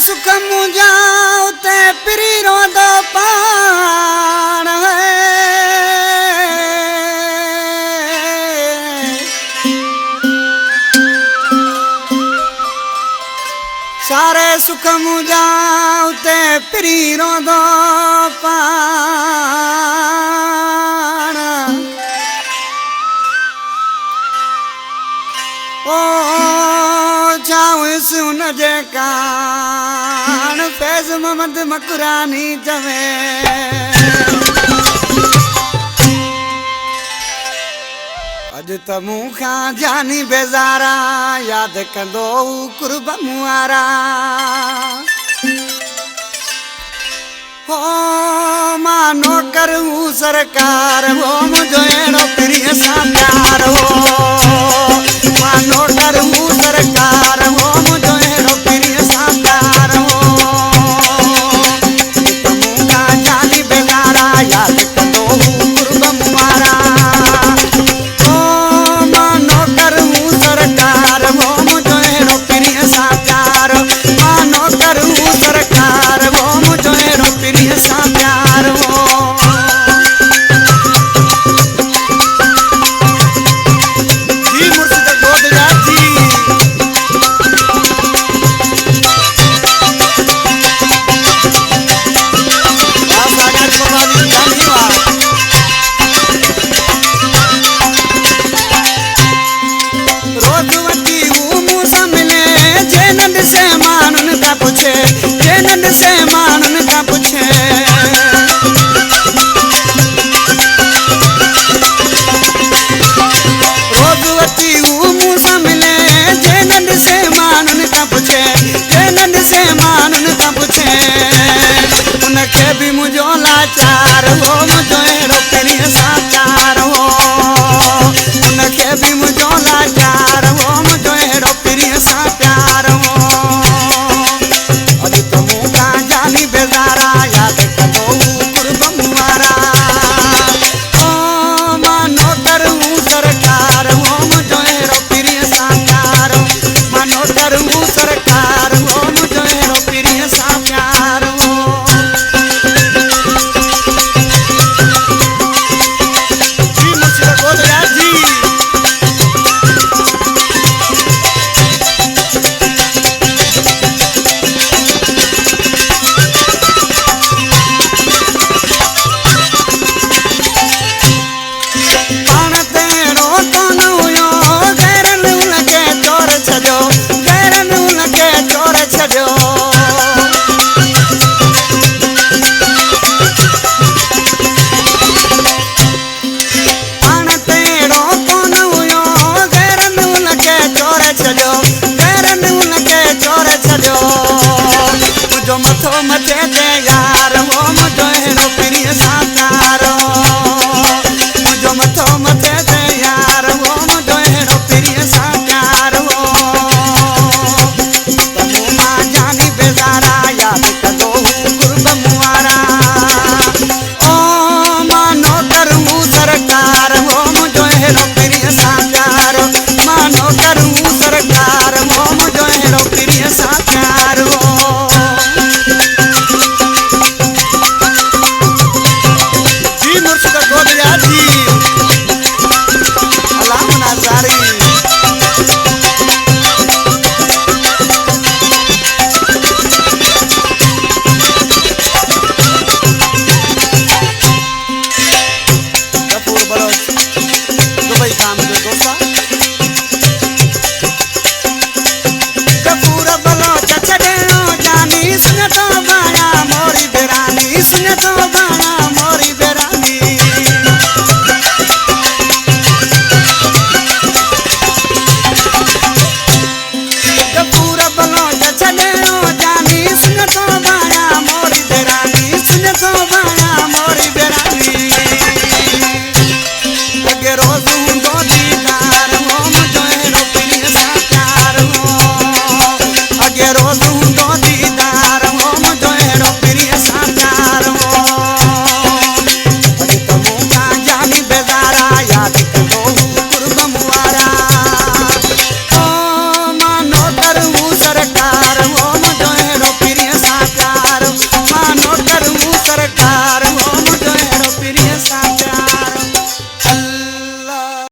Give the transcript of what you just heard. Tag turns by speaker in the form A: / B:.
A: सुख मुझाओ ते पिरी रोदो पाण सारे सुख मुझाओ ते पिरी रोदो पाण ओ जाऊं सुन जे कान फैज मोहम्मद मकुरानी जवे अज त मूंखां जानी बेज़ारा याद कंदो कुर्ब मुआरा हो मां नौकर हूं सरकार हो मुझो अहिड़ो प्रिय सां प्यार हो मां नौकर हूं सरकार हो मुझो अहिड़ो प्रिय सां प्यार हो मूंखां जानी बेज़ारा याद कंदो कुर्ब मुआरा हो मां नौकर हूं सरकार हो मुझो अहिड़ो प्रिय सां प्यार मां नौकर हूं सरकार हो मुझो अहिड़ो प्रिय सां प्यार हो मुझो लाचार हो मुझो अहिड़ो प्रिय सां प्यार हो उनखे बि मुझो लाचार हो मुझो अहिड़ो प्रिय सां प्यार हो अॼु त मूंखां जानी बेज़ारा याद कंदो कुर्ब मुआरा ओ मां नौकर हूं सरकार हो मुझो अहिड़ो प्रिय सां प्यार हो मां नौकर हूं सरकार हो मुझो अहिड़ो प्रिय सां प्यार हो मथो मचे दे यार हो मुझो अहिड़ो प्रिय सां प्यार हो मुझो मथो मचे दे यार हो मुझो अहिड़ो प्रिय सां प्यार हो त मूंखां जानी बेज़ारा याद कंदो कुर्ब मुआरा ओ मां नौकर हूं सरकार हो मुझो अहिड़ो प्रिय सां प्यार हो मां नौकर हूं सरकार हो मुझो अहिड़ो प्रिय सां प्यार हो सुन तो